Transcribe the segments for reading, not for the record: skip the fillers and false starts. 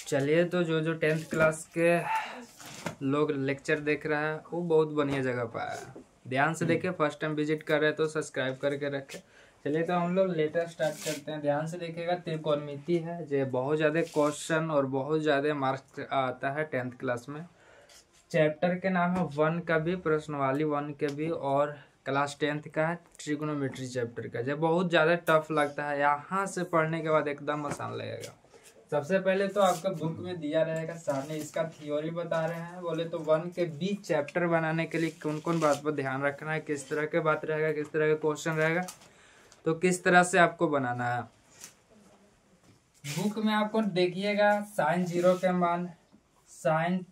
चलिए, तो जो जो 10th क्लास के लोग लेक्चर देख रहा है वो बहुत बढ़िया जगह पर आया है। ध्यान से देखिए, फर्स्ट टाइम विजिट कर रहे हैं तो सब्सक्राइब करके रखें। चलिए, तो हम लोग लेटर स्टार्ट करते हैं। ध्यान से देखिएगा, त्रिकोणमिति है जो बहुत ज़्यादा क्वेश्चन और बहुत ज़्यादा मार्क्स आता है 10th क्लास में। चैप्टर के नाम है 1 का भी, प्रश्नवाली 1 के भी, और क्लास 10th का है ट्रिग्नोमेट्री चैप्टर का। जब बहुत ज़्यादा टफ लगता है, यहाँ से पढ़ने के बाद एकदम आसान लगेगा। सबसे पहले तो आपका बुक में दिया रहेगा, सामने इसका थ्योरी बता रहे हैं। बोले तो 1 के बी चैप्टर बनाने के लिए कौन कौन बात पर ध्यान रखना है, किस तरह के बात रहेगा, किस तरह के क्वेश्चन रहेगा, तो किस तरह से आपको बनाना है। बुक में आपको देखिएगा साइन 0 के मान, साइन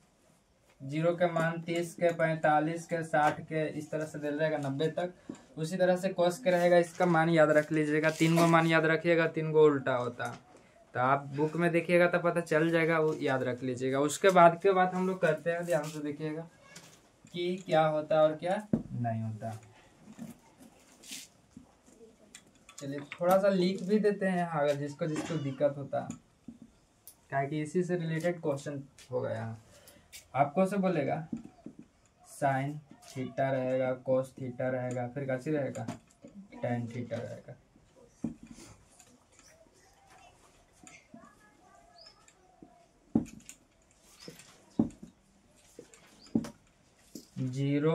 0 के मान 30 के, 45 के, 60 के, इस तरह से दे रहेगा 90 तक। उसी तरह से कोस के रहेगा, इसका मान याद रख लीजिएगा। 3 गो मान याद रखिएगा, 3 गो उल्टा होता है, तो आप बुक में देखिएगा तो पता चल जाएगा, वो याद रख लीजिएगा। उसके बाद के बाद हम लोग करते हैं, ध्यान से देखिएगा कि क्या होता है और क्या नहीं होता। चलिए, थोड़ा सा लिख भी देते हैं यहाँ, अगर जिसको जिसको दिक्कत होता है, क्या कि इसी से रिलेटेड क्वेश्चन होगा यहाँ। आपको से बोलेगा साइन थीटा रहेगा, कोस थीटा रहेगा, फिर कैसी रहेगा, टेन थीटा रहेगा। जीरो,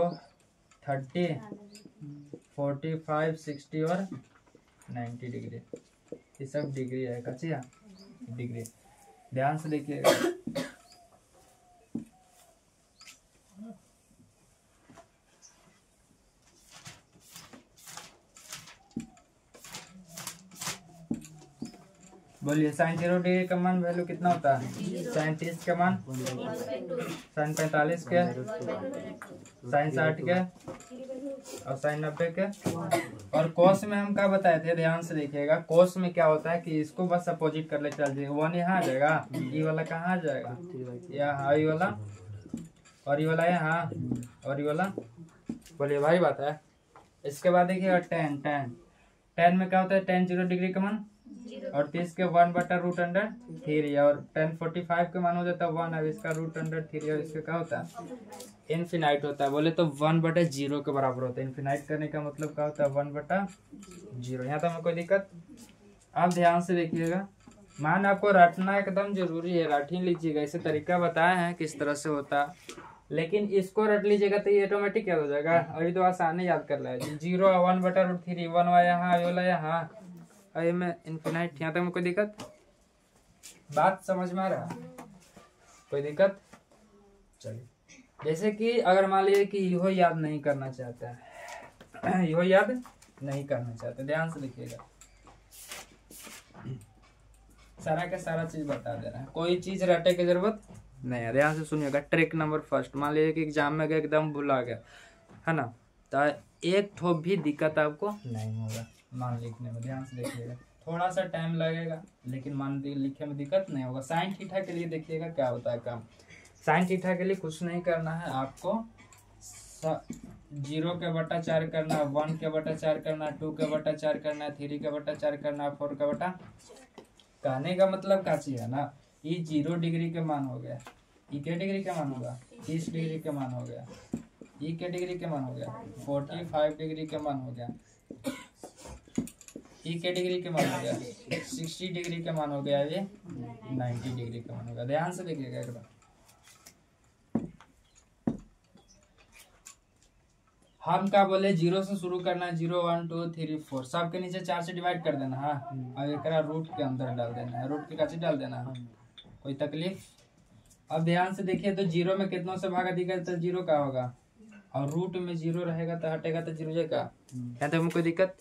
30, 45, 60 और 90 डिग्री, ये सब डिग्री है। कचिया डिग्री, ध्यान से देखिएगा। बोलिए, साइन 0 डिग्री का मान वैल्यू कितना होता है? साइन 30 का मान, साइन 45 के, साइन 60 के और साइन 90 के। और कोस में हम क्या बताए थे, ध्यान से देखिएगा। कोस में क्या होता है कि इसको बस अपोजिट कर ले, चल जाएगा। 1 यहाँ आ जाएगा, ये वाला कहाँ आ जाएगा, यहाँ, ये वाला, और ये वाला यहाँ, और ये वाला। बोलिए, भाई बात है। इसके बाद देखिएगा टेन, टेन, टेन में क्या होता है, टेन 0 डिग्री का मान, और 30 के 1/√3, और 10 45 के मान हो जाता है 1, अब इसका √3, और इसका क्या होता है, इनफिनाइट होता है। बोले तो 1/0 के बराबर होता है। इनफिनाइट करने का मतलब क्या होता है, 1/0। यहाँ तो हमें कोई दिक्कत। आप ध्यान से देखिएगा, मान आपको रटना एकदम जरूरी है, रट ही लीजिएगा। इसे तरीका बताया है किस तरह से होता है, लेकिन इसको रट लीजिएगा तो ये ऑटोमेटिक याद हो जाएगा। अभी तो आसान याद कर रहा है। 0 1/√3, 1 यहाँ, वाला यहाँ, अरे में इनफिनाइट। यहाँ तक में कोई दिक्कत, बात समझ में आ रहा, कोई दिक्कत? चलिए, जैसे कि अगर मान लीजिए कि यो याद नहीं करना चाहता है, यो याद नहीं करना चाहते, ध्यान से देखिएगा। सारा का सारा चीज बता दे रहा है, कोई चीज रटे की जरूरत नहीं है। ध्यान से सुनिएगा। ट्रिक नंबर फर्स्ट, मान लीजिए कि एग्जाम में गए एकदम भुला गया है ना, तो एक ठो भी दिक्कत आपको नहीं होगा मान लिखने में। ध्यान से देखिएगा, थोड़ा सा टाइम लगेगा लेकिन मान लिखने में दिक्कत नहीं होगा। साइन थीटा के लिए देखिएगा क्या होता है काम। साइन थीटा के लिए कुछ नहीं करना है आपको, 0 के बटा 4 करना है, 1 के बटा 4 करना है, 2 के बटा 4 करना है, 3 के बटा 4 करना है, 4 का बटा। कहने का मतलब काची है ना, ये 0 डिग्री के मान हो गया, ये क्या डिग्री का मान होगा, 30 डिग्री के मान हो गया, ये क्या डिग्री के मान हो गया, 45 डिग्री के मान हो गया, ये क्या डिग्री के मान हो गया, 60 डिग्री के मान हो गया, ये 90 डिग्री का मान होगा। ध्यान से देखिएगा एक बार। हम क्या बोले, 0 से शुरू करना है, 0 1 2 3 4, सबके नीचे 4 से डिवाइड कर देना है, और एक रूट के अंदर डाल देना है, रूट के कैसे डाल देना है, कोई तकलीफ? अब ध्यान से देखिए, तो 0 में कितनों से भागा दिखा तो 0 का होगा, और रूट में 0 रहेगा तो हटेगा तो 0 जाएगा। यहाँ तक में कोई दिक्कत?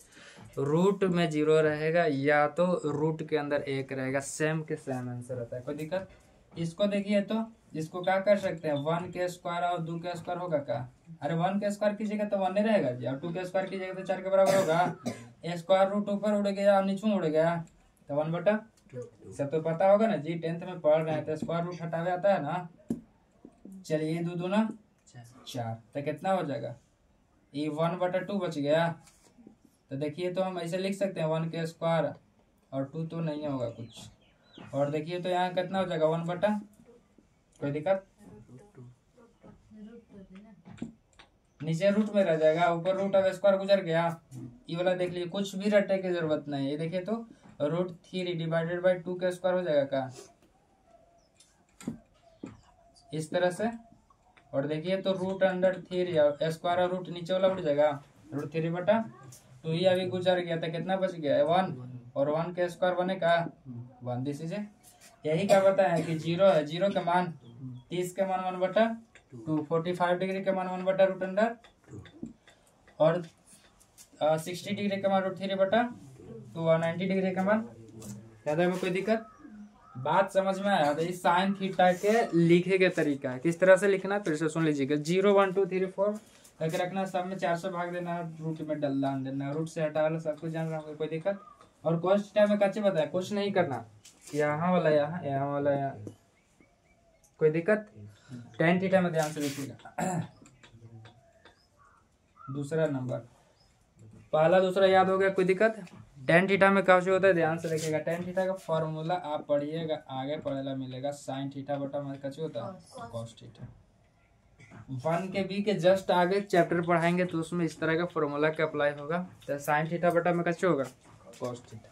रूट में 0 रहेगा या तो रूट के अंदर 1 रहेगा, सेम के सेम आंसर रहता है, कोई दिक्कत? इसको देखिए, तो इसको क्या कर सकते हैं, 1 के स्क्वायर और 2 के स्क्वायर होगा क्या? अरे 1 के स्क्वायर कीजिएगा तो 1 नहीं रहेगा जी, और 2 के स्क्वायर कीजिएगा तो 4 के बराबर होगा। स्क्वायर रूट ऊपर उड़ गया और नीचे उड़ गया तो 1/2। सब तो पता होगा ना जी, 10th में पढ़ रहे हैं तो स्क्वायर रूट हटावे आता है ना। चलिए, 2 दूना 4, तो कितना हो जाएगा, ये 1/2 बच गया। तो देखिए, तो हम ऐसे लिख सकते हैं 1 के स्क्वायर और 2 तो नहीं होगा कुछ, और देखिए तो यहाँ कितना हो जाएगा 1/, कोई दिक्कत, नीचे रूट में रह जाएगा, ऊपर रूट ऑफ स्क्वायर गुजर गया। ये वाला देख लीजिए, कुछ भी रटने की जरूरत नहीं है। ये देखिए तो √3 डिवाइडेड बाई 2 का स्क्वायर हो जाएगा का इस तरह से। और देखिए तो √3 स्क्वायर और रूट नीचे वाला उठ जाएगा, √3/2। ये अभी गुजर गया था, कितना बच गया है 1, और 1 के स्क्वायर बनेगा 1। दिस इज यही क्या बताया है कि 0 है, 0 का मान 30 के मान 1/2, 45 डिग्री के मान 1/√, और 60 डिग्री के मान √3/2, और 90 डिग्री के मान। ज्यादा में कोई दिक्कत, बात समझ में आया? तो इस साइन थीटा के लिखे के तरीका है, किस तरह से लिखना फिर से सुन लीजिएगा। 0 1 2 3 4 करके रखना, सब में 400 भाग देना, रूट में डाल देना, रूट से हटा लो, सब कुछ जान रहा हूँ, कोई दिक्कत। और cos थीटा में कच्चे बताया, कुछ नहीं करना, यहाँ वाला यहाँ वाला यहाँ, कोई दिक्कत। tan थीटा में ध्यान से लिखिएगा। दूसरा नंबर, पहला दूसरा याद हो गया, कोई दिक्कत। tan थीटा में कैसे होता है ध्यान से देखिएगा। tan थीटा का फॉर्मूला आप पढ़िएगा, आगे पढ़ेला मिलेगा। sin थीटा बटा में कैसे होता है cos थीटा। 1 के बी के जस्ट आगे चैप्टर पढ़ाएंगे तो उसमें इस तरह का फॉर्मूला का अप्लाई होगा। तो sin थीटा बटा में कैसे होगा cos थीटा।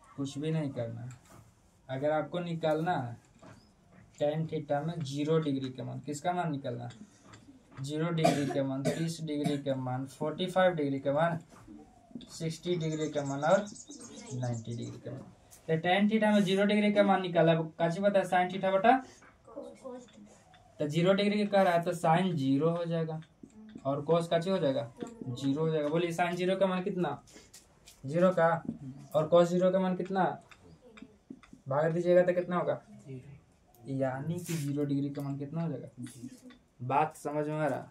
कुछ भी नहीं करना, अगर आपको निकालना है tan थीटा में 0 डिग्री के मान, किसका मान निकालना, 0 डिग्री के मान, 30 डिग्री के मान, 45 डिग्री के मान, 60 डिग्री के मान, और 90 डिग्री के मान। तो tan थीटा में 0 डिग्री का मान निकाला, काची पता है sin थीटा बटा, तो 0 डिग्री का कह रहा है तो sin 0 हो जाएगा, और cos काची हो जाएगा 0 हो जाएगा। बोलिए sin 0 का मान कितना, 0 का, और cos 0 का मान कितना, भाग दीजिएगा तो कितना होगा, यानी कि 0 डिग्री का मान कितना हो जाएगा। बात समझ में आ रहा।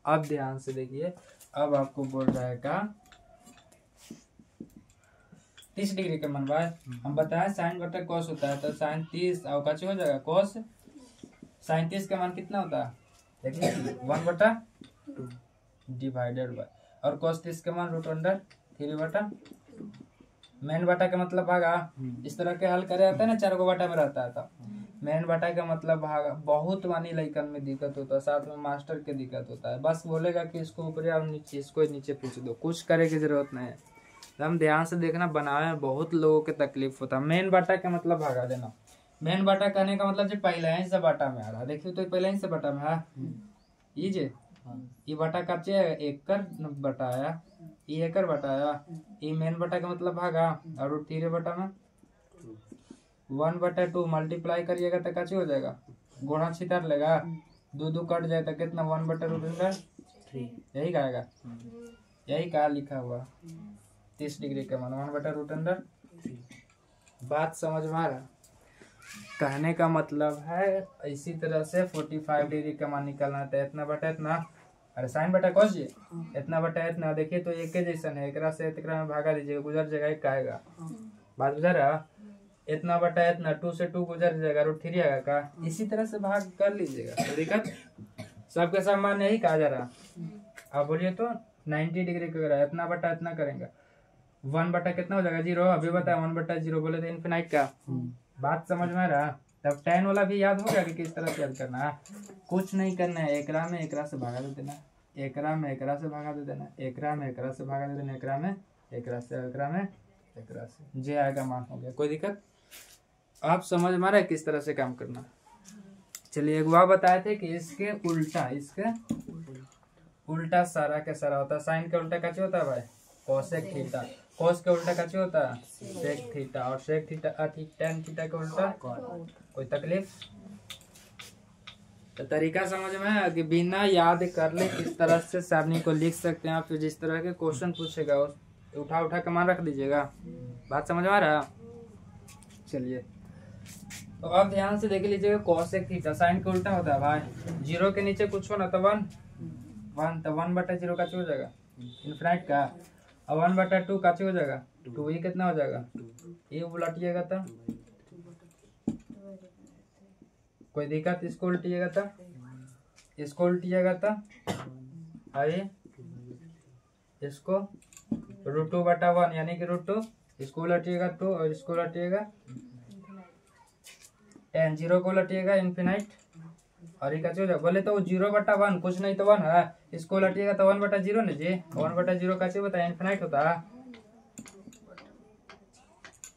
अब ध्यान से देखिए, अब आपको बोल रहा है का 30 डिग्री का मान भाई, हम बताएं sin बटा cos होता है, तो sin 30 और काची हो जाएगा cos। sin 30 का मान कितना होता है देखिए 1/2 डिवाइडेड बाय, और cos 30 का मान √3/2। मेन बटा का मतलब भागा, इस तरह के हल करे जाता है ना, 4 गो बटा में रहता है। तो मेन बटा का मतलब भागा, बहुत मानी लइकन में दिक्कत होता है, साथ में मास्टर के दिक्कत होता है। बस बोलेगा कि इसको ऊपर और नीचे, इसको नीचे पूछ दो, कुछ करे की जरूरत नहीं है। हम ध्यान से देखना, बनाने में बहुत लोगों के तकलीफ होता है। मेन बटा का मतलब भागा देना। मेन बटा कहने का मतलब जो पहले ही से बटा में आ रहा है, देखिए तो पहले ही से बटा में है, ये बटा कच्चे एकड़ बटाया, ये एकड़ बटाया, ये मेन बटा का मतलब भागा, और √3 बटा में 1/2 मल्टीप्लाई करिएगा तो कैसे हो जाएगा, गुणा छितर लेगा, 2 कट जाए तो कितना 1/√3, यही कहेगा, यही कहा लिखा हुआ 30 डिग्री का मान 1/√3। बात समझ में आ रहा। कहने का मतलब है इसी तरह से 45 डिग्री का मान निकालना है, इतना बटा इतना, अरे sin बटा cos जी, इतना बटा इतना। देखिए तो एक जैसा है, एकरा से एकरा में भागा दीजिएगा, गुजर जाएगा, एक आएगा, बात गुजर रहा। इतना बटा इतना, 2 से 2 गुजर जाएगा, √3 आएगा का, इसी तरह से भाग कर लीजिएगा, तो दिक्कत सबके सब मान यही कहा जा रहा। अब बोलिए तो 90 डिग्री का इतना बटा इतना करेंगे, 1 बटा कितना हो जाएगा 0, अभी बताया 1/0 बोले तो इनफिनाइट का। बात समझ में आ रहा। तब tan वाला भी याद हो गया कि किस तरह से याद करना है। कुछ नहीं करना है, एकरा में एकरा से भागा दे देना, एकरा में एकरा से भागा दे देना, एकरा में एकरा से भागा दे देना, एकरा में एकरा से, एकरा में एकरा से, जे आएगा मान हो गया, कोई दिक्कत। आप समझ में आ रहा है किस तरह से काम करना। चलिए एक बार बताए थे कि इसके उल्टा, इसके उल्टा सारा के सारा होता है। साइन के उल्टा कैसे होता है भाई कोसेक थीटा, cos के उल्टा कैसे होता है सेक थीटा, और सेक थीटा tan थीटा के उल्टा कोई तकलीफ। तो तरीका समझ में है कि बिना याद कर ले किस तरह से सारणी को लिख सकते हैं। फिर जिस तरह के क्वेश्चन पूछेगा उठा उठा के मान रख दीजिएगा। बात समझ में आ रहा। चलिए तो अब ध्यान से देख लीजिएगा कोसेक थीटा साइन के उल्टा होता है भाई, 0 के नीचे कुछ हो ना तो 1 तो 1/0 का हो जाएगा इनफिनाइट का, अब 1/2 का हो जाएगा 2, ये कितना हो जाएगा, ये उलटिएगा तो कोई दिक्कत, इसको उल्टिएगा तो इसको उल्टिएगा तो आइए इसको √2/1 यानी कि √2, इसको उलटिएगा 2 और इसको उलटिएगा टेन, 0 को लटिएगा इन्फिनाइट और एक हो जाए बोले तो 0/1 कुछ नहीं तो 1 है, इसको लटिएगा तो 1/0 ना जी, 1/0 कैसे बताया इन्फिनाइट होता है,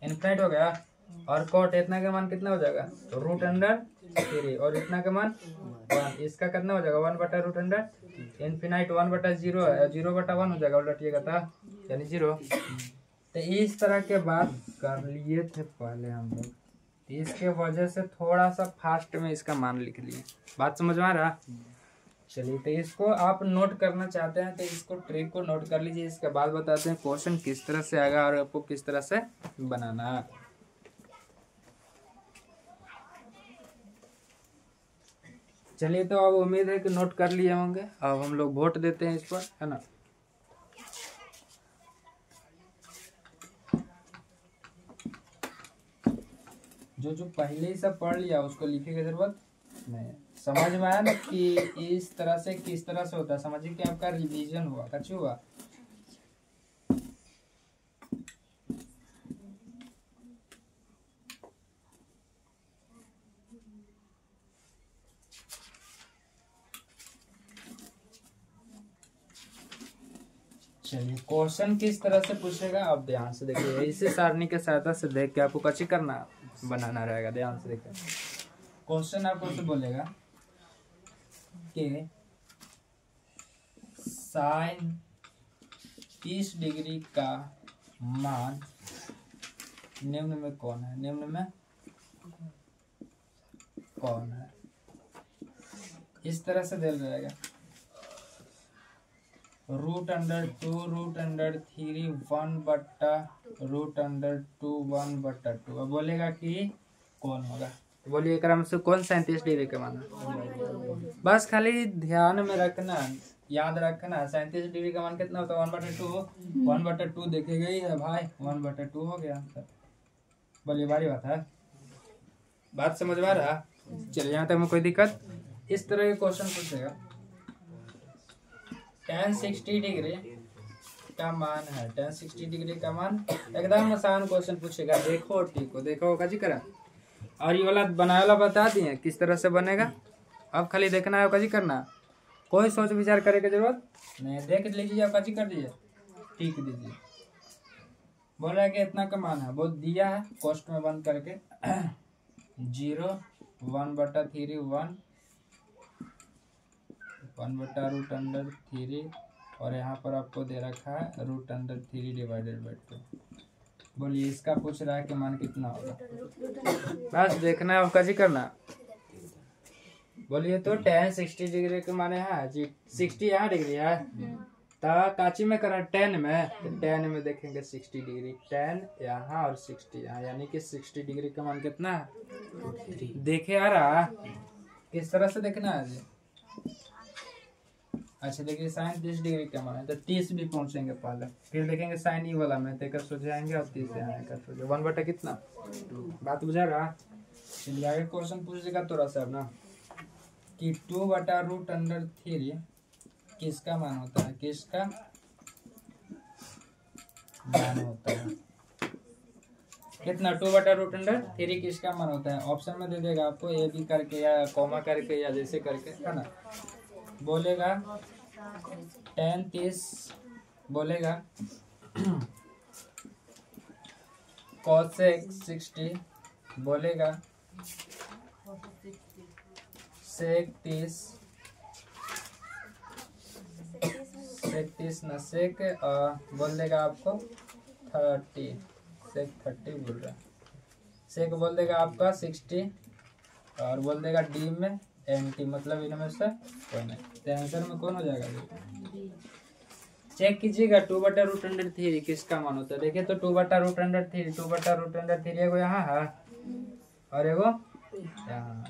इन्फिनाइट हो गया। और कॉट इतना का मान कितना हो जाएगा, √3 और इतना का मान 1, इसका कितना हो जाएगा 1/√, इन्फिनाइट 1/0 है, 0/1 हो जाएगा उलटिएगा था यानी 0। तो इस तरह के बात कर लिए थे पहले हम लोग, इसके वजह से थोड़ा सा फास्ट में इसका मान लिख लिए, बात समझ में आ रहा। चलिए तो इसको आप नोट करना चाहते हैं तो इसको ट्रिक को नोट कर लीजिए, इसके बाद बताते हैं क्वेश्चन किस तरह से आएगा और आपको किस तरह से बनाना है। चलिए तो अब उम्मीद है कि नोट कर लिए होंगे, अब हम लोग वोट देते हैं इस पर, है ना। जो पहले ही सब पढ़ लिया उसको लिखे की जरूरत नहीं, समझ में आया ना कि इस तरह से किस तरह से होता है, समझिए कि आपका रिवीजन हुआ, अच्छा हुआ। चलिए क्वेश्चन किस तरह से पूछेगा आप ध्यान से देखिए, इसी सारणी के सहायता से देख के आपको कैसे करना बनाना रहेगा, ध्यान से देखिए। क्वेश्चन आपको से बोलेगा कि साइन 30 डिग्री का मान निम्न में कौन है, निम्न में कौन है, इस तरह से दे रहेगा √2 √3 1/√2 1/2। अब बोलेगा कि कौन होगा, तो बोलिए क्रम से कौन 37 डिग्री का मान है, बस खाली ध्यान में रखना, याद रखना 37 डिग्री का मान कितना होता है 1/2, 1/2 देखेगा ही है भाई, 1/2 हो गया। बोलिए बारी बात है, बात समझ में आ रहा। चलिए यहाँ तक में कोई दिक्कत, इस तरह के क्वेश्चन पूछेगा tan 60 डिग्री का मान है, tan 60 डिग्री का मान एकदम आसान क्वेश्चन पूछेगा, देखो ठीक हो, देखो काजी करा और ये वाला बनाया वाला बता दिए किस तरह से बनेगा, अब खाली देखना है काजी करना, कोई सोच विचार करे की जरूरत नहीं, देख लीजिए आप काजी कर दीजिए, ठीक दीजिए। बोल रहा है कि इतना का मान है, वो दिया है कॉस्ट में बंद करके 0 1/3 1/√3 और यहाँ पर आपको दे रखा है √3 डिवाइडेड बाई 2। बोलिए इसका पूछ रहा है कि मान कितना होगा, बस देखना है आपका जी करना। बोलिए तो tan 60 डिग्री के माने है जी, 60 यहाँ डिग्री है तो काची में करा 10 में, तो 10 में देखेंगे 60 डिग्री, 10 यहाँ और 60 यहाँ, यानी कि 60 डिग्री का मान कितना है, देखे आ रहा किस तरह से देखना है जी। अच्छा देखिए साइन 30 डिग्री का मान है तो 30 भी पहुंचेंगे पहले, फिर देखेंगे साइन ई वाला में तो सो जाएंगे और 30 से आएगा तो 1/2 कितना, बात बुझा रहा। चलिए आगे क्वेश्चन पूछेगा थोड़ा सा ना कि 2/√3 किसका मान होता है, किसका मान होता है, कितना 2/√3 किसका मान होता है, ऑप्शन में दे देगा आपको ए बी करके या कॉमा करके या जैसे करके, है ना। बोलेगा tan 30, बोलेगा cosec 60, बोलेगा sec 30 ना sec बोल देगा आपको 30, sec 30 बोल रहा है, sec बोल देगा आपका 60 और बोल देगा डी में एंटी, मतलब इनमें से कोई नहीं, तो आंसर में कौन हो जाएगा, चेक कीजिएगा 2/√3 किसका मान होता है। देखिए तो 2/√3 एगो यहाँ है और एगो यहाँ,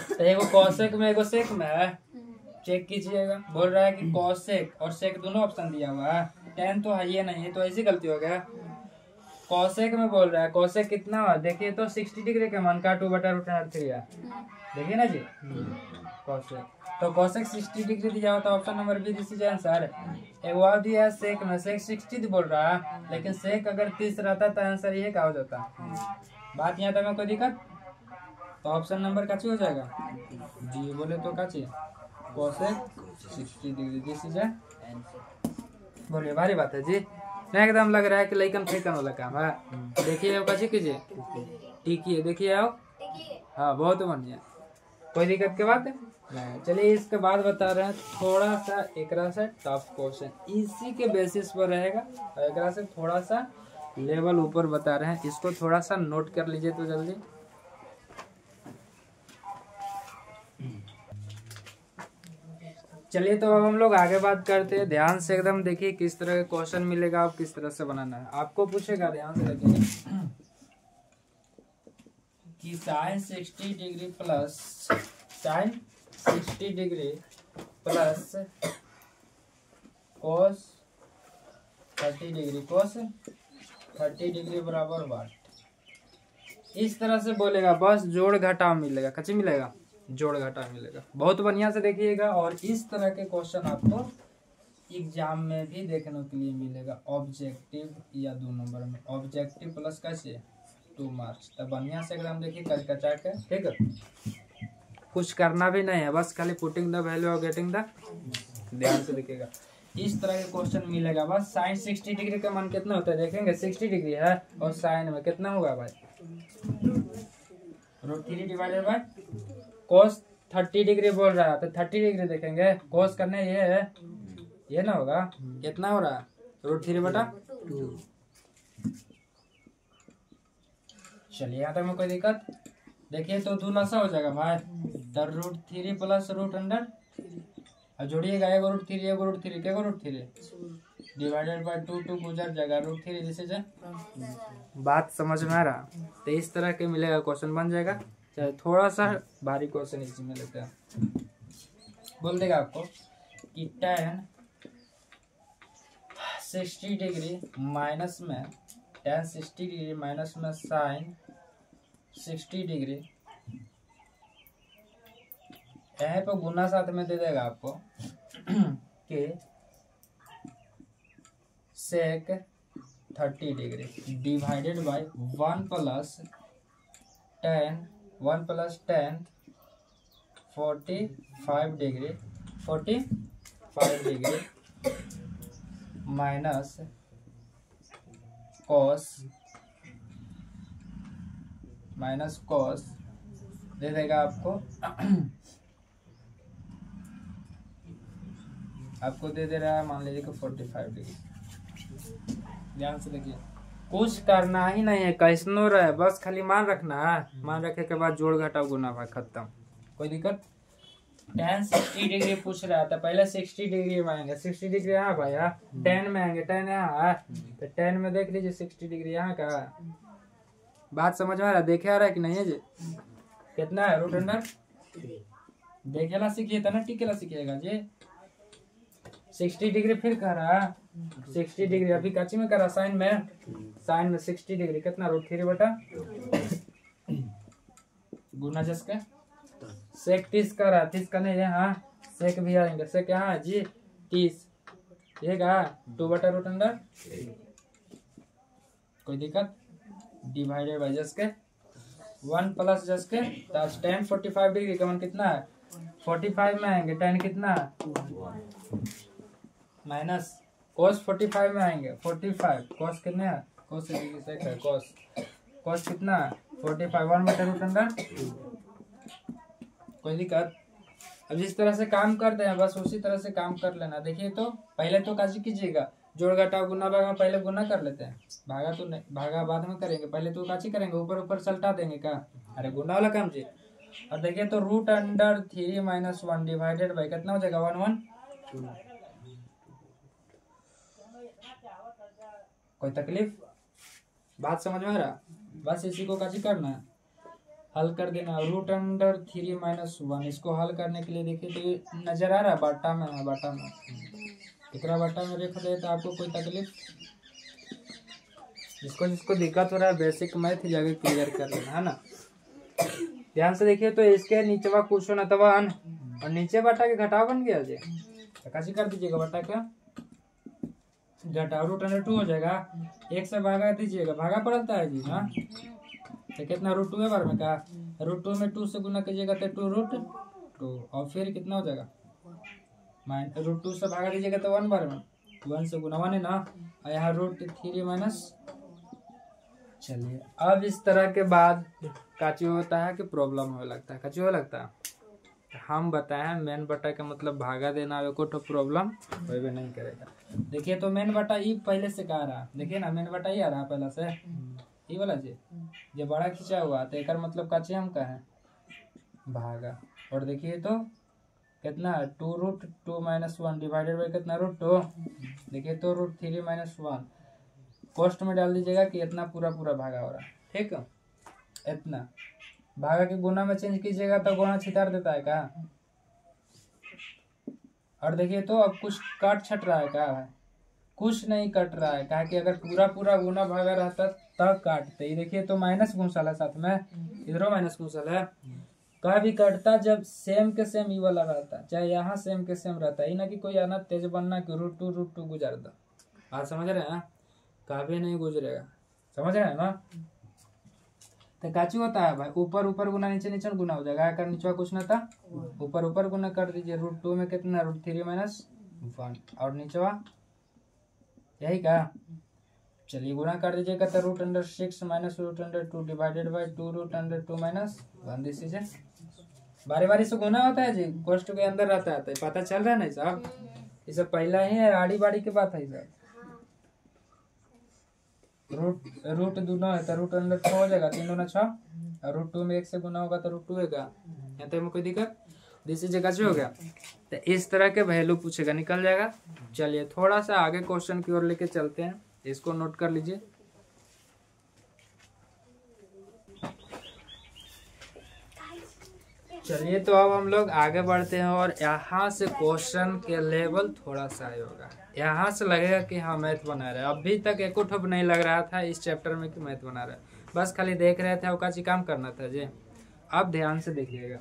तो एगो कॉसेक में एगो सेक में है, चेक कीजिएगा। बोल रहा है कि कॉसेक और सेक दोनों ऑप्शन दिया हुआ है, tan तो है ये नहीं है तो ऐसी गलती हो गया। कॉसेक में बोल रहा है, कॉसेक कितना है देखिए तो 60 डिग्री का मान का 2/√3 है, देखिए ना जी कॉसेक, तो कॉसेक 60 डिग्री दिया होता है, option number B this is answer. एक और दिया है सेक में, सेक 60 बोल रहा है लेकिन सेक अगर 30 रहता तो आंसर ये का हो जाता। बात यहाँ तक में कोई दिक्कत, तो ऑप्शन नंबर काची हो जाएगा डी बोले तो काची कोसेक 60 डिग्री। दिस इज बोलिए भारी बात है जी नहीं एकदम लग रहा है कि लइकन फेंकन वाला काम है। देखिए काची कीजिए टीकी देखिए आओ हाँ बहुत बढ़िया कोई दिक्कत की बात है नहीं। चलिए इसके बाद बता रहे हैं थोड़ा सा एकरा से टफ क्वेश्चन इसी के बेसिस पर रहेगा और एकरा से थोड़ा सा लेवल ऊपर बता रहे हैं इसको थोड़ा सा नोट कर लीजिए तो जल्दी। चलिए तो अब हम लोग आगे बात करते हैं ध्यान से एकदम देखिए किस तरह का क्वेश्चन मिलेगा आप किस तरह से बनाना है आपको पूछेगा ध्यान से देखिए कि sine 60 degree plus sine 60 degree plus cos 30 degree cos 30 degree बराबर वाट इस तरह से बोलेगा बस जोड़ घटाव मिलेगा कच्ची मिलेगा जोड़ घटाव मिलेगा बहुत बढ़िया से देखिएगा। और इस तरह के क्वेश्चन आपको एग्जाम में भी देखने के लिए मिलेगा ऑब्जेक्टिव या 2 नंबर में ऑब्जेक्टिव प्लस कैसे 2 मार्क्स तब बढ़िया से एकदम देखिए कचा के ठीक है कुछ करना भी नहीं है बस खाली पुटिंग द वैल्यू और गेटिंग द ध्यान से देखिएगा इस तरह के क्वेश्चन मिलेगा। बस साइन 60 डिग्री का मान कितना होता है देखेंगे 60 डिग्री है और साइन में कितना होगा भाई √3 डिवाइडेड बाय कोस 30 डिग्री बोल रहा है तो 30 डिग्री देखेंगे कोस करने ये ना होगा कितना हो रहा है √3/2। चलिए यहाँ तक में कोई दिक्कत देखिए तो 2 लसा हो जाएगा भाई तो √3 प्लस √अंडर और जोड़िएगा एगो √3 क्या √3 डिवाइडेड बाय 2 गुजर जाएगा √3 जैसे जाए बात समझ में आ रहा तो इस तरह के मिलेगा क्वेश्चन बन जाएगा। चाहे थोड़ा सा भारी क्वेश्चन इसमें लेते हैं बोल देगा आपको कि tan 60 डिग्री माइनस में tan 60 डिग्री माइनस में साइन 60 डिग्री यहाँ पे गुना साथ में दे देगा आपको कि sec 30 degree divided by 1 plus 10 45 degree minus cos दे देगा आपको दे दे रहा है मान लीजिए कि 45 डिग्री। ध्यान से देखिए कुछ करना ही नहीं है कैसनो रहे बस खाली मान रखना है मान रखे के बाद जोड़ घटाव गुना भाग खत्म कोई दिक्कत। tan 60 डिग्री पूछ रहा था पहले 60 डिग्री में आएंगे 60 डिग्री यहाँ भाई 10 में आएंगे 10 यहाँ है तो 10 में देख लीजिए 60 डिग्री यहाँ का बात समझ में आ रहा है देखे आ रहा है कि नहीं है जी कितना है √अंडर देखेला सीखिए तो ना टिकेला सीखिएगा जी 60 डिग्री फिर कह रहा 60 डिग्री अभी काची में करा साइन में 60 डिग्री कितना √3 गुना जिसके सेक 30 का रहा 30 का नहीं है हाँ सेक भी आएंगे सेक यहाँ जी 30 ये का 2/√अंडर कोई दिक्कत डिवाइडेड बाय जसके 1 प्लस जसके tan 45 डिग्री का मान कितना है 45 में आएंगे tan कितना माइनस cos 45 में आएंगे 45 cos कितने है cos कितना 45 1/√अंडर कोई दिक्कत। अब जिस तरह से काम करते हैं बस उसी तरह से काम कर लेना। देखिए तो पहले तो काजी कीजिएगा जोड़ घटाव गुना भागा पहले गुना कर लेते हैं भागा तो नहीं भागा बाद में करेंगे पहले तो काची करेंगे ऊपर ऊपर सल्टा देंगे का अरे गुना वाला काम जी। और देखिए तो √3 - 1 डिवाइडेड बाय कितना हो जाएगा 1 1 कोई तकलीफ बात समझ में आ रहा बस इसी को काची करना है हल कर देना √3 - 1 इसको हल करने के लिए देखिए तो ये नजर आ रहा है बाटा में इतना बाटा में रेखा दे तो आपको कोई तकलीफ जिसको दिक्कत हो रहा है बेसिक मैथ जाके क्लियर कर लेना है ना। ध्यान से देखिए तो इसके नीचे क्वेश्चन अथवा और नीचे बाटा के घटाव बन गया जी तो कैसे कर दीजिएगा बाटा का घटाव √2 हो जाएगा 1 से भागा दीजिएगा भागा पड़ता है जी हाँ तो कितना रूट 2 है बार में का, रूट 2 में 2 से गुना कीजिएगा तो 2 रूट 2 और फिर कितना हो जाएगा रूट 2 से भागा दीजिएगा तो 1 बार में 1 से गुना 1 है ना, और यहाँ रूट 3 माइनस। चलिए अब इस तरह के बाद काची होता है कि प्रॉब्लम हो लगता है, काची हो लगता है हम बताए मेन बटा का मतलब भागा देना को तो प्रॉब्लम कोई भी नहीं करेगा। देखिए तो मेन बटा ई पहले से कह रहा, देखिए ना मेन बटा ही आ रहा पहले से ई वाला जी जो बड़ा खींचा हुआ तो एक मतलब काची हम कहें भागा। और देखिए तो कितना 2 रूट 2 माइनस 1 डिवाइडेड बाई कितना रूट 2, देखिए तो रूट 3 माइनस 1 कोष्ट में डाल दीजिएगा कि इतना पूरा पूरा भागा हो रहा है। ठीक है, इतना भागा के गुना में चेंज कीजिएगा तो गुना छितार देता है का। और देखिए तो अब कुछ काट छट रहा है का, कुछ नहीं कट रहा है क्या कि अगर पूरा पूरा गुना भागा रहता तब काटते ही। देखिए तो माइनस गुणसल है साथ में, इधरों माइनस गुणसल है, का भी कटता जब सेम के सेम ई वाला रहता, चाहे यहाँ सेम के सेम रहता है, ना कि कोई आना तेज बनना कि रूट टू गुजर दो। आप समझ रहे हैं, कभी नहीं गुजरेगा, समझ रहे हैं ना। तो काची होता है भाई ऊपर ऊपर गुना नीचे नीचे गुना हो जाएगा, अगर नीचे कुछ ना था ऊपर ऊपर गुना कर दीजिए, रूट 2 में कितना रूट 3 माइनस 1 और नीचे यही का। चलिए गुना कर दीजिएगा तो root under 6 minus root under 2 divided by 2 root under 2 minus 1। This is बारी बारी से गुना होता है जी, कोष्ट के अंदर रहता है, तो पता चल रहा है ना साहब, ये सब पहला ही है आड़ी बाड़ी की बात है सर। रूट दोनों है तो रूट अंडर 6 हो जाएगा, 3 दूना 6 और रूट 2 में 1 से गुना होगा तो रूट 2 होगा, यहाँ तक में कोई दिक्कत। दिस इज जगह हो गया, तो इस तरह के वैल्यू पूछेगा निकल जाएगा। चलिए थोड़ा सा आगे क्वेश्चन की ओर लेके चलते हैं, इसको नोट कर लीजिए। चलिए तो अब हम लोग आगे बढ़ते हैं और यहाँ से क्वेश्चन के लेवल थोड़ा सा ही होगा, यहाँ से लगेगा कि हाँ मैथ बना रहे हैं। अभी तक एको ठप नहीं लग रहा था इस चैप्टर में कि मैथ बना रहे हैं, बस खाली देख रहे थे आपका काम करना था जी। अब ध्यान से देखिएगा,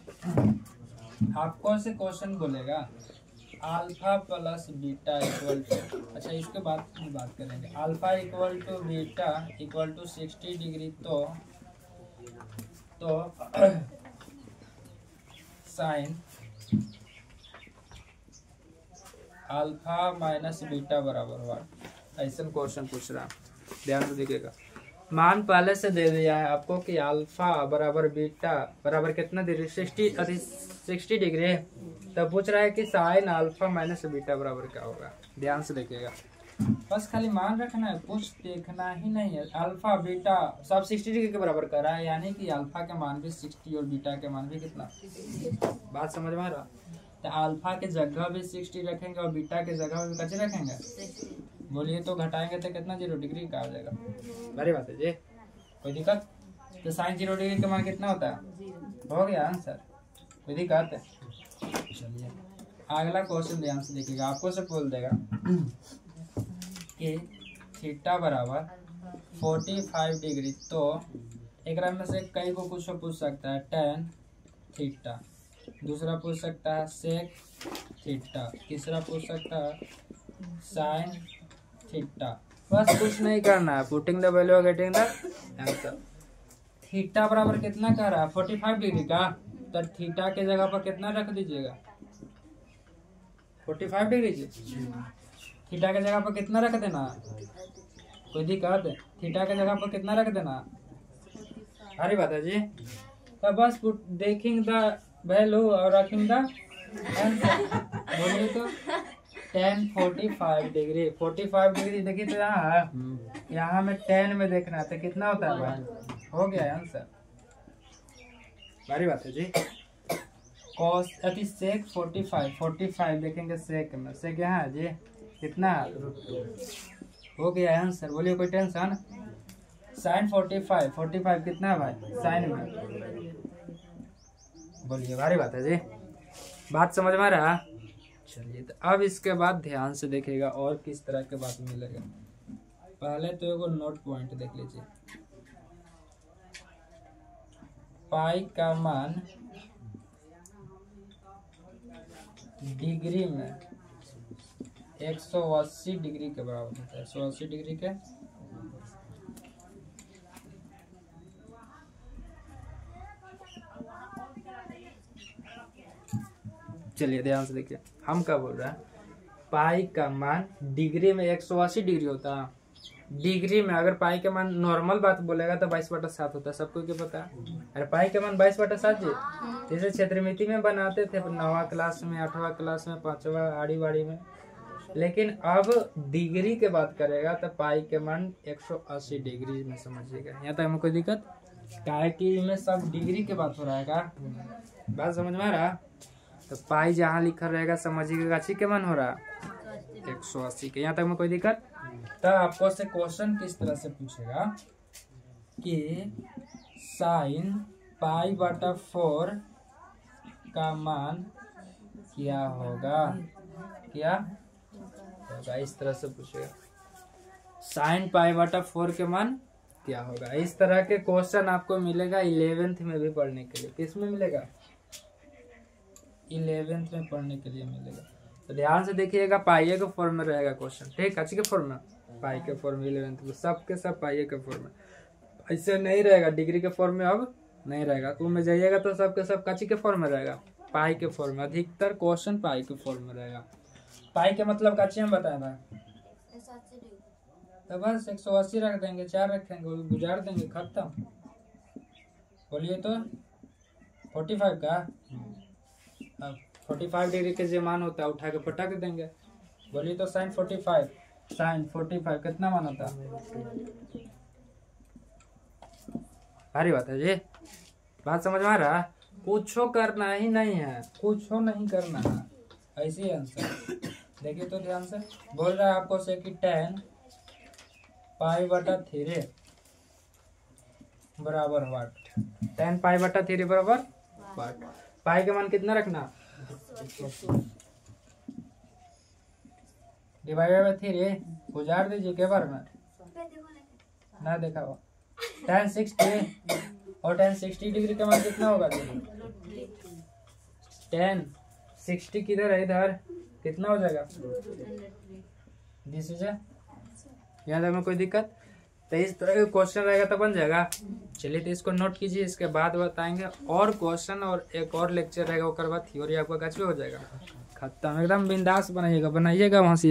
आपको से क्वेश्चन बोलेगा alpha plus beta equal to, अच्छा इसके बाद की बात करेंगे, alpha equal to beta equal to 60 degree तो साइन अल्फा माइनस बीटा बराबर हुआ, ऐसा क्वेश्चन पूछ रहा है। ध्यान से देखिएगा, मान पहले से दे दिया है आपको कि अल्फा बराबर बीटा बराबर कितना दे रही 60 डिग्री, तब पूछ रहा है कि साइन अल्फा माइनस बीटा बराबर क्या होगा। ध्यान से देखिएगा, बस खाली मान रखना है, कुछ देखना ही नहीं है। अल्फा बीटा सब 60 डिग्री के बराबर कर रहा है, यानी कि अल्फा के मान भी 60 और बीटा के मान भी कितना, बात समझ में आ रहा। तो अल्फा के जगह भी 60 रखेंगे और बीटा के जगह भी कैसे रखेंगे, बोलिए तो घटाएंगे तो कितना 0 डिग्री का आ जाएगा। बड़ी बात है जी, कोई दिक्कत। तो साइन 0 डिग्री का मान कितना होता है, हो गया आंसर, कोई दिक्कत है। चलिए अगला क्वेश्चन ध्यान से देखिएगा, आपको से बोल देगा कि थीटा बराबर 45 डिग्री, तो एक में से कई को कुछ पूछ सकता है टेन थीटा, दूसरा पूछ सकता है सेक थीटा, तीसरा पूछ सकता है साइन थीटा। बस कुछ नहीं करना है, putting the value getting the answer. Theta बराबर कितना कह रहा है 45 डिग्री का, तो थीटा के जगह पर कितना रख दीजिएगा 45 डिग्री जी, थीटा के जगह पर कितना रख देना, कोई दिक्कत, थीटा के जगह पर कितना रख देना, अरे बात है जी। तो बस देखेंगे द वैल्यू और रखेंगे द आंसर, बोलिए तो tan 45 डिग्री 45 डिग्री देखिए तो यहाँ में 10 में देखना है तो कितना होता है भाई, हो गया आंसर, बड़ी बात है जी। कॉस अति सेक 45 देखेंगे सेक में, सेक यहाँ है जी कितना, हो गया आंसर, बोलिए कोई टेंशन। साइन 45 कितना है भाई साइन में, बोलिए, भारी बात है जी, बात समझ में आ रहा। चलिए तो अब इसके बाद ध्यान से देखिएगा और किस तरह के बात मिलेगा। पहले तो एगो नोट पॉइंट देख लीजिए, पाई का मान डिग्री में 180 डिग्री के बराबर होता है, 180 डिग्री के चलिए ध्यान से देखिए, हम क्या बोल रहे हैं, पाई का मान डिग्री में 180 डिग्री होता है। डिग्री में अगर पाई के मान नॉर्मल बात बोलेगा तो 22/7 होता है, सबको क्या पता है। अरे पाई के मान 22/7 जी, जैसे क्षेत्रमिति में बनाते थे 9वीं क्लास में, 8वीं क्लास में, 5वीं आड़ी बाड़ी में। लेकिन अब डिग्री के बात करेगा तो पाई के मान 180 डिग्री में समझिएगा। यहाँ तक हमें कोई दिक्कत क्या है कि इनमें सब डिग्री के बात हो रहा है का, बात समझ में आ रहा। तो पाई जहाँ लिखा रहेगा समझिएगा अच्छी के मान हो रहा 180 के। यहाँ तक में कोई दिक्कत। तो आपको से क्वेश्चन किस तरह से पूछेगा कि साइन π/4 का मान क्या होगा, क्या होगा, इस तरह से पूछेगा। साइन π/4 के मान क्या होगा। इस तरह के क्वेश्चन आपको मिलेगा 11th में भी पढ़ने के लिए। किस में मिलेगा, 11th में पढ़ने के लिए मिलेगा। तो ध्यान से देखिएगा, पाइए के फॉर्म में रहेगा क्वेश्चन, ठीक, अच्छी के फॉर्म में, पाई के फॉर्म 11th में सब के सब पाइए के फॉर्म में, ऐसे नहीं रहेगा डिग्री के फॉर्म में, अब नहीं रहेगा। तो में जाइएगा तो सब के सब काची के फॉर्म में रहेगा, पाई के फॉर्म में। अधिकतर क्वेश्चन पाई के फॉर्म में रहेगा। पाई के मतलब काची हम बताए भाई, तो बस 180 रख देंगे, 4 रखेंगे, गुजार देंगे, खत्म। बोलिए तो 45 का, अब 45 डिग्री के जो मान होता है उठा के पटक देंगे। बोलिए तो साइन 45 कितना मान होता है। भारी बात है जी, बात समझ में आ रहा है। कुछ करना ही नहीं है, कुछ नहीं करना है, ऐसे आंसर। देखिए तो ध्यान से, बोल रहा है आपको से कि 10 π/3 बराबर वाट, 10 π/3 बराबर वाट। पाई के मान कितना रखना, डिवाइडेड बाय 3 गुजार दीजिए के बार में ना देखा हुआ। tan 60 और tan 60 डिग्री का मान कितना होगा, tan 60 किधर है, इधर कितना हो जाएगा, दिस इज। यहाँ तक में कोई दिक्कत। तो इस तरह का क्वेश्चन रहेगा तो बन जाएगा। चलिए तो इसको नोट कीजिए, इसके बाद बताएंगे और क्वेश्चन, और एक और लेक्चर रहेगा, उसके बाद थ्योरी आपका कच्चे हो जाएगा, खत्म। एकदम बिंदास बनाइएगा, वहाँ से